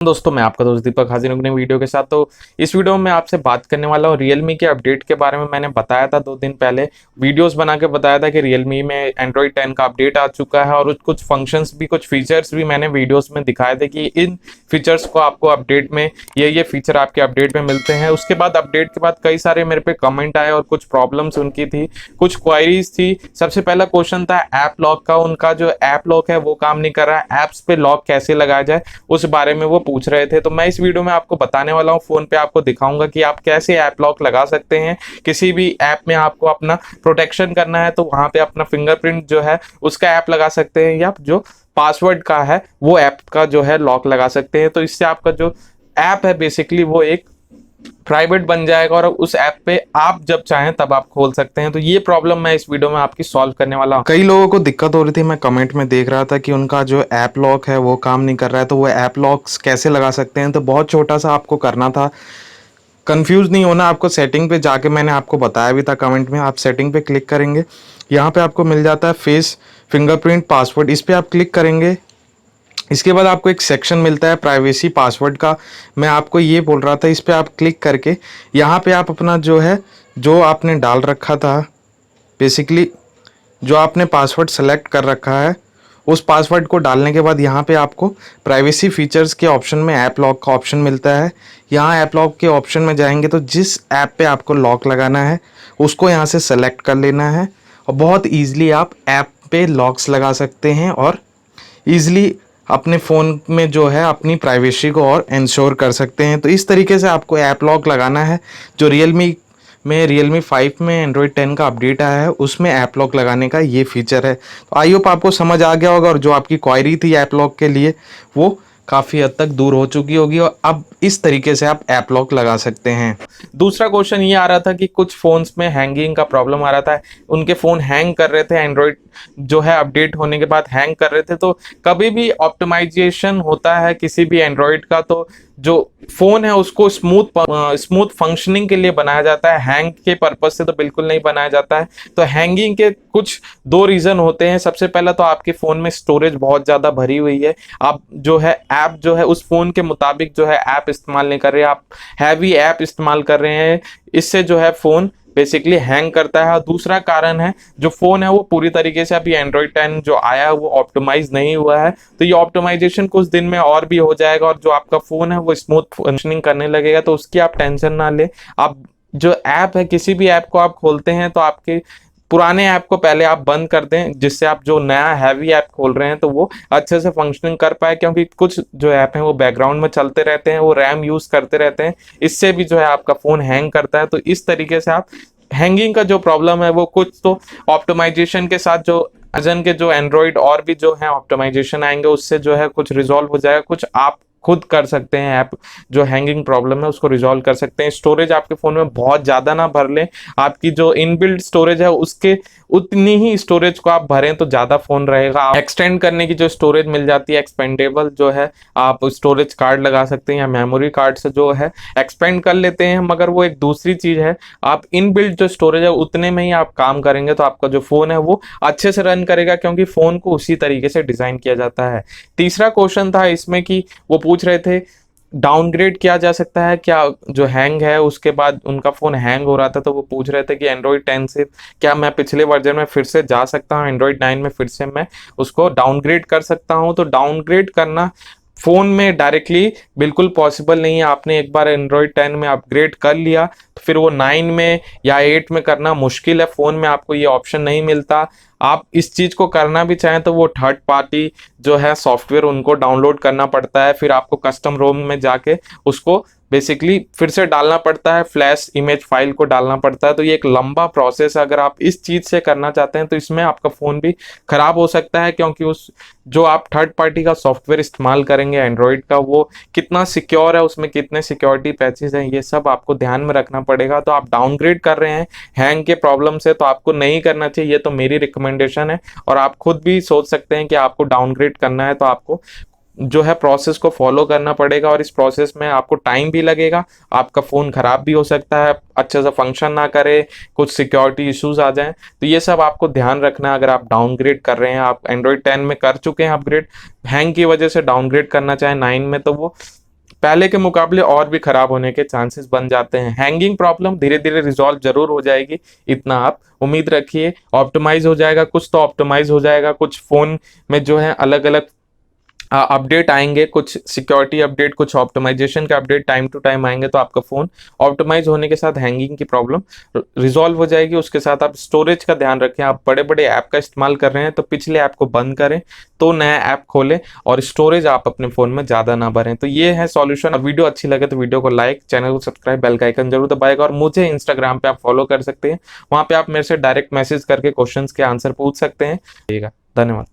दोस्तों, मैं आपका दोस्त दीपक हाजिर हूं नई वीडियो के साथ। तो इस वीडियो में मैं आपसे बात करने वाला हूं Realme के अपडेट के बारे में। मैंने बताया था 2 दिन पहले, वीडियोस बना के बताया था कि Realme में Android 10 का अपडेट आ चुका है और कुछ फंक्शंस भी, कुछ फीचर्स भी मैंने वीडियोस में दिखाए थे कि इन फीचर्स को आपको अपडेट में, ये फीचर आपके अपडेट में मिलते हैं। उसके बाद अपडेट के बाद कई सारे मेरे पे कमेंट आए और कुछ प्रॉब्लम्स उनकी थी, कुछ क्वायरीज थी। सबसे पहला क्वेश्चन था ऐप लॉक का। उनका जो ऐप लॉक है वो काम नहीं कर रहा है, ऐप्स पे लॉक कैसे लगाया जाए उस बारे में वो पूछ रहे थे। तो मैं इस वीडियो में आपको बताने वाला हूं, फोन पे आपको दिखाऊंगा कि आप कैसे ऐप लॉक लगा सकते हैं। किसी भी ऐप में आपको अपना प्रोटेक्शन करना है तो वहां पे अपना फिंगरप्रिंट जो है उसका ऐप लगा सकते हैं, या जो पासवर्ड का है वो ऐप का जो है लॉक लगा सकते हैं। तो इससे आपका जो ऐप है बेसिकली वो एक प्राइवेट बन जाएगा और उस ऐप पे आप जब चाहें तब आप खोल सकते हैं। तो ये प्रॉब्लम मैं इस वीडियो में आपकी सॉल्व करने वाला हूँ। कई लोगों को दिक्कत हो रही थी, मैं कमेंट में देख रहा था कि उनका जो ऐप लॉक है वो काम नहीं कर रहा है, तो वो ऐप लॉक्स कैसे लगा सकते हैं। तो बहुत छोटा सा आपको करना था, कंफ्यूज नहीं होना। आपको सेटिंग पे जाके, मैंने आपको बताया भी था कमेंट में, आप सेटिंग पे क्लिक करेंगे, यहाँ पे आपको मिल जाता है फेस फिंगरप्रिंट पासवर्ड, इस पर आप क्लिक करेंगे। इसके बाद आपको एक सेक्शन मिलता है प्राइवेसी पासवर्ड का। मैं आपको ये बोल रहा था, इस पर आप क्लिक करके यहाँ पे आप अपना जो है, जो आपने डाल रखा था, बेसिकली जो आपने पासवर्ड सेलेक्ट कर रखा है उस पासवर्ड को डालने के बाद यहाँ पे आपको प्राइवेसी फीचर्स के ऑप्शन में ऐप लॉक का ऑप्शन मिलता है। यहाँ ऐप लॉक के ऑप्शन में जाएंगे तो जिस ऐप पे आपको लॉक लगाना है उसको यहाँ से सेलेक्ट कर लेना है और बहुत ईजिली आप ऐप पे लॉक्स लगा सकते हैं और ईजिली अपने फ़ोन में जो है अपनी प्राइवेसी को और इंश्योर कर सकते हैं। तो इस तरीके से आपको ऐप लॉक लगाना है। जो Realme 5 में Android 10 का अपडेट आया है उसमें ऐप लॉक लगाने का ये फीचर है। तो आई होप आपको समझ आ गया होगा और जो आपकी क्वायरी थी ऐप लॉक के लिए वो काफ़ी हद तक दूर हो चुकी होगी और अब इस तरीके से आप ऐप लॉक लगा सकते हैं। दूसरा क्वेश्चन ये आ रहा था कि कुछ फ़ोन्स में हैंगिंग का प्रॉब्लम आ रहा था, उनके फ़ोन हैंग कर रहे थे, एंड्रॉयड जो है अपडेट होने के बाद हैंग कर रहे थे। तो कभी भी ऑप्टिमाइजेशन होता है किसी भी एंड्रॉयड का, तो जो फ़ोन है उसको स्मूथ फंक्शनिंग के लिए बनाया जाता है, हैंग के पर्पज से तो बिल्कुल नहीं बनाया जाता है। तो हैंगिंग के कुछ 2 रीज़न होते हैं। सबसे पहला तो आपके फ़ोन में स्टोरेज बहुत ज़्यादा भरी हुई है, आप जो है ऐप जो है उस फ़ोन के मुताबिक जो है ऐप इस्तेमाल नहीं कर रहे, आप हैवी ऐप इस्तेमाल कर रहे हैं, इससे जो है फ़ोन बेसिकली हैंग करता है। और दूसरा कारण है, जो फ़ोन है वो पूरी तरीके से अभी एंड्रॉयड 10 जो आया है वो ऑप्टिमाइज नहीं हुआ है। तो ये ऑप्टिमाइजेशन कुछ दिन में और भी हो जाएगा और जो आपका फ़ोन है वो स्मूथ फंक्शनिंग करने लगेगा। तो उसकी आप टेंशन ना ले। आप जो ऐप है, किसी भी ऐप को आप खोलते हैं तो आपके पुराने ऐप को पहले आप बंद कर दें, जिससे आप जो नया हैवी ऐप खोल रहे हैं तो वो अच्छे से फंक्शनिंग कर पाए। क्योंकि कुछ जो ऐप हैं वो बैकग्राउंड में चलते रहते हैं, वो रैम यूज करते रहते हैं, इससे भी जो है आपका फ़ोन हैंग करता है। तो इस तरीके से आप हैंगिंग का जो प्रॉब्लम है वो कुछ तो ऑप्टिमाइजेशन के साथ, जो वर्जन के जो एंड्रॉइड और भी जो है ऑप्टिमाइजेशन आएंगे उससे जो है कुछ रिजॉल्व हो जाएगा। कुछ आप खुद कर सकते हैं, ऐप जो हैंगिंग प्रॉब्लम है उसको रिजॉल्व कर सकते हैं। स्टोरेज आपके फ़ोन में बहुत ज़्यादा ना भर लें, आपकी जो इनबिल्ट स्टोरेज है उसके उतनी ही स्टोरेज को आप भरें तो ज़्यादा फ़ोन रहेगा। आप एक्सटेंड करने की जो स्टोरेज मिल जाती है, एक्सपेंडेबल जो है, आप स्टोरेज कार्ड लगा सकते हैं या मेमोरी कार्ड से जो है एक्सपेंड कर लेते हैं, मगर वो एक दूसरी चीज़ है। आप इनबिल्ट जो स्टोरेज है उतने में ही आप काम करेंगे तो आपका जो फ़ोन है वो अच्छे से रन करेगा, क्योंकि फ़ोन को उसी तरीके से डिज़ाइन किया जाता है। तीसरा क्वेश्चन था इसमें कि वो पूछ रहे थे डाउनग्रेड किया जा सकता है क्या, जो हैंग है उसके बाद उनका फ़ोन हैंग हो रहा था तो वो पूछ रहे थे कि एंड्रॉयड 10 से क्या मैं पिछले वर्जन में फिर से जा सकता हूँ, एंड्रॉयड 9 में फिर से मैं उसको डाउनग्रेड कर सकता हूँ। तो डाउनग्रेड करना फ़ोन में डायरेक्टली बिल्कुल पॉसिबल नहीं है। आपने एक बार एंड्रॉयड 10 में अपग्रेड कर लिया तो फिर वो 9 में या 8 में करना मुश्किल है, फ़ोन में आपको ये ऑप्शन नहीं मिलता। आप इस चीज़ को करना भी चाहें तो वो थर्ड पार्टी जो है सॉफ्टवेयर उनको डाउनलोड करना पड़ता है, फिर आपको कस्टम रोम में जाके उसको बेसिकली फिर से डालना पड़ता है, फ्लैश इमेज फाइल को डालना पड़ता है। तो ये एक लंबा प्रोसेस है। अगर आप इस चीज़ से करना चाहते हैं तो इसमें आपका फ़ोन भी ख़राब हो सकता है, क्योंकि उस जो आप थर्ड पार्टी का सॉफ्टवेयर इस्तेमाल करेंगे एंड्रॉयड का वो कितना सिक्योर है, उसमें कितने सिक्योरिटी पैचेस हैं, ये सब आपको ध्यान में रखना पड़ेगा। तो आप डाउनग्रेड कर रहे हैं हैंग के प्रॉब्लम से तो आपको नहीं करना चाहिए, ये तो मेरी रिकमेंडेशन है। और आप खुद भी सोच सकते हैं कि आपको डाउनग्रेड करना है तो आपको जो है प्रोसेस को फॉलो करना पड़ेगा, और इस प्रोसेस में आपको टाइम भी लगेगा, आपका फ़ोन ख़राब भी हो सकता है, अच्छे से फंक्शन ना करे, कुछ सिक्योरिटी इश्यूज आ जाएं। तो ये सब आपको ध्यान रखना है अगर आप डाउनग्रेड कर रहे हैं। आप एंड्रॉयड 10 में कर चुके हैं अपग्रेड, हैंग की वजह से डाउनग्रेड करना चाहें 9 में तो वो पहले के मुकाबले और भी खराब होने के चांसेस बन जाते हैं। हैंगिंग प्रॉब्लम धीरे धीरे रिजॉल्व जरूर हो जाएगी, इतना आप उम्मीद रखिए। ऑप्टिमाइज हो जाएगा, कुछ तो ऑप्टिमाइज हो जाएगा, कुछ फोन में जो है अलग अलग अपडेट आएंगे, कुछ सिक्योरिटी अपडेट, कुछ ऑप्टिमाइजेशन के अपडेट टाइम टू टाइम आएंगे, तो आपका फोन ऑप्टिमाइज होने के साथ हैंगिंग की प्रॉब्लम रिजॉल्व हो जाएगी। उसके साथ आप स्टोरेज का ध्यान रखें, आप बड़े बड़े ऐप का इस्तेमाल कर रहे हैं तो पिछले ऐप को बंद करें, तो नया ऐप खोलें, और स्टोरेज आप अपने फोन में ज्यादा ना भरें। तो ये है सॉल्यूशन। वीडियो अच्छी लगे तो वीडियो को लाइक, चैनल को सब्सक्राइब, बेल का आइकन जरूर दबाएगा, और मुझे इंस्टाग्राम पे आप फॉलो कर सकते हैं, वहां पे आप मेरे से डायरेक्ट मैसेज करके क्वेश्चंस के आंसर पूछ सकते हैं। धन्यवाद।